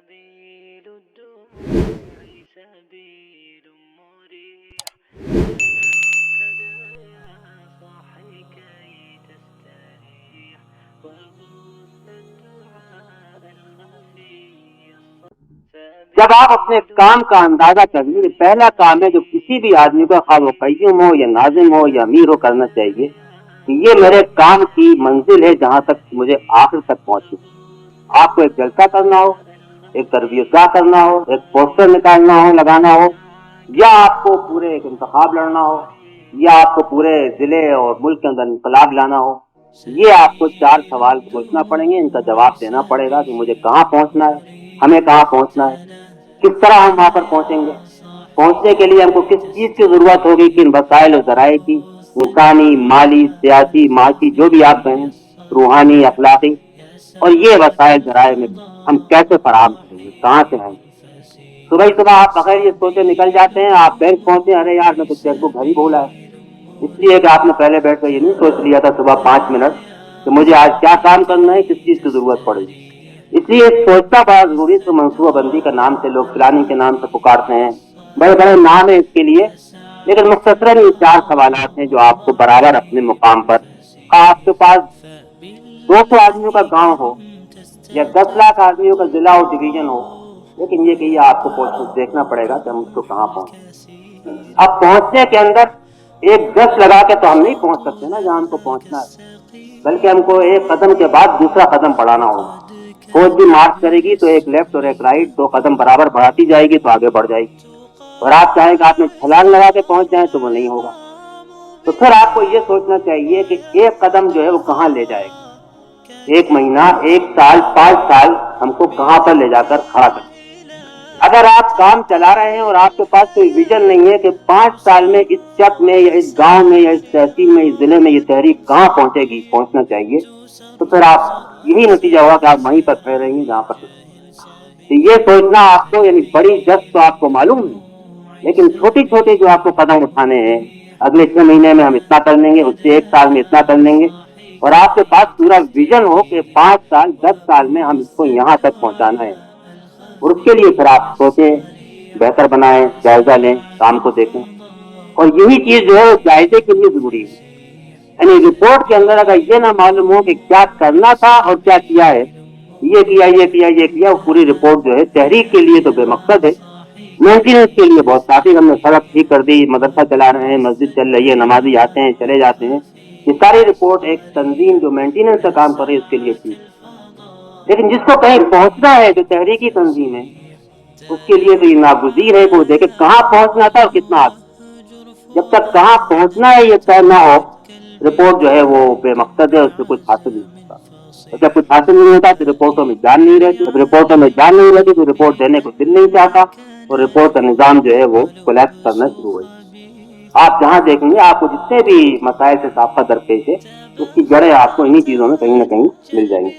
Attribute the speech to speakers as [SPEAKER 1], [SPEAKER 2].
[SPEAKER 1] سبيل الدموع سبيل مريح هدايا صاحي كي تستريح وغصن الدعاء الخفي
[SPEAKER 2] جب آپ اپنے کام کا اندازہ کریں، پہلا کام ہے جو کسی بھی آدمی کو، خواہ وہ قیوم ہو یا ناظم ہو یا امیر ہو، کرنا چاہیے کہ یہ میرے کام کی منزل ہے جہاں تک مجھے آخر تک پہنچے۔ آپ کو ایک جلسہ کرنا ہو، ایک تربیت گاہ کرنا ہو، ایک پوسٹر نکالنا ہو، لگانا ہو، یا آپ کو پورے ایک انتخاب لڑنا ہو، یا آپ کو پورے ضلع اور ملک کے اندر انقلاب لانا ہو، یہ آپ کو 4 سوال پوچھنا پڑیں گے، ان کا جواب دینا پڑے گا کہ مجھے کہاں پہنچنا ہے، ہمیں کہاں پہنچنا ہے، کس طرح ہم وہاں پر پہنچیں گے، پہنچنے کے لیے ہم کو کس چیز کی ضرورت ہوگی، کن وسائل و ذرائع کی، انسانی، مالی، سیاسی، معاشی، جو بھی آپ کہیں، روحانی، اخلاقی، اور یہ وسائل ذرائع میں ہم کیسے فراہم کریں گے، کہاں سے آئیں گے۔ صبح آپ بغیر یہ سوچے نکل جاتے ہیں، آپ بینک پہنچے، ارے یار میں تو چیک بک گھر ہی بھولا ہے، اس لیے کہ آپ نے پہلے بیٹھ کر یہ نہیں سوچ لیا تھا صبح 5 منٹ کہ مجھے آج کیا کام کرنا ہے، کس چیز کی ضرورت پڑے گی۔ اس لیے سوچنا بڑا ضروری ہے۔ تو منصوبہ بندی کا نام سے لوگ پلاننگ کے نام سے پکارتے ہیں، بڑے بڑے نام ہیں اس کے لیے، لیکن مختصراً یہ 4 سوالات ہیں جو آپ کو برابر اپنے مقام پر، آپ کے پاس 200 آدمیوں کا گاؤں ہو یا 10 لاکھ آدمیوں کا ضلع اور ڈویژن ہو، لیکن یہ کہ یہ آپ کو دیکھنا پڑے گا کہ ہم اس کو کہاں پہنچیں۔ اب پہنچنے کے اندر ایک گش لگا کے تو ہم نہیں پہنچ سکتے نا جہاں ہم کو پہنچنا ہے، بلکہ ہم کو ایک قدم کے بعد دوسرا قدم بڑھانا ہوگا۔ فوج بھی مارچ کرے گی تو ایک لیفٹ اور ایک رائٹ، 2 قدم برابر بڑھاتی جائے گی تو آگے بڑھ جائے گی، اور آپ چاہیں کہ آپ نے چھلانگ لگا کے پہنچ جائیں تو وہ نہیں ہوگا۔ تو پھر آپ کو یہ سوچنا چاہیے کہ ایک قدم جو ہے وہ کہاں لے جائے گا، 1 مہینہ، 1 سال، 5 سال ہم کو کہاں پر لے جا کر کھڑا کریں۔ اگر آپ کام چلا رہے ہیں اور آپ کے پاس کوئی ویژن نہیں ہے کہ 5 سال میں اس چک میں یا اس گاؤں میں یا اس تحصیل میں، اس ضلع میں یہ تحریک کہاں پہنچے گی، پہنچنا چاہیے، تو پھر آپ یہی نتیجہ ہوگا کہ آپ وہیں پر کھڑے رہیں گے جہاں پر۔ تو یہ سوچنا آپ کو، یعنی بڑی جس تو آپ کو معلوم ہے، لیکن چھوٹی چھوٹی جو آپ کو قدم اٹھانے ہیں، اگلے 6 مہینے میں ہم اتنا کر لیں گے، اس سے 1 سال میں اتنا کر لیں گے، اور آپ کے پاس پورا ویژن ہو کہ 5 سال 10 سال میں ہم اس کو یہاں تک پہنچانا ہے، اور اس کے لیے پھر آپ سوچیں، بہتر بنائیں، جائزہ لیں، کام کو دیکھیں۔ اور یہی چیز جو ہے وہ جائزے کے لیے ضروری ہے، یعنی رپورٹ کے اندر اگر یہ نہ معلوم ہو کہ کیا کرنا تھا اور کیا کیا ہے، یہ کیا یہ کیا یہ کیا، وہ پوری رپورٹ جو ہے تحریک کے لیے تو بے مقصد ہے، مینٹیننس کے لیے بہت کافی۔ ہم نے سڑک ٹھیک کر دی، مدرسہ چلا رہے ہیں، مسجد چل رہی ہے، نمازی آتے ہیں چلے جاتے ہیں، یہ ساری رپورٹ ایک تنظیم جو مینٹیننس کا کام کر رہی ہے اس کے لیے ٹھیک ہے، لیکن جس کو کہیں پہنچنا ہے، جو تحریکی تنظیم ہے، اس کے لیے تو یہ ناگزیر ہے کہ وہ دیکھے کہاں پہنچنا تھا اور کتنا آگے۔ جب تک کہاں پہنچنا ہے یہ طے نہ ہو، رپورٹ جو ہے وہ بے مقصد ہے، اس سے کچھ حاصل نہیں ہوتا۔ اور جب کچھ حاصل نہیں ہوتا تو رپورٹوں میں جان نہیں رہتی، جب رپورٹوں میں جان نہیں رہتی تو رپورٹ دینے کو دل نہیں چاہتا، اور رپورٹ کا نظام جو ہے وہ کولیپس کرنا شروع ہو جاتا۔ آپ جہاں دیکھیں گے آپ کو جتنے بھی مسائل سے صافہ درپیش ہے، اس کی جڑیں آپ کو انہی چیزوں میں کہیں نہ کہیں مل جائیں گی۔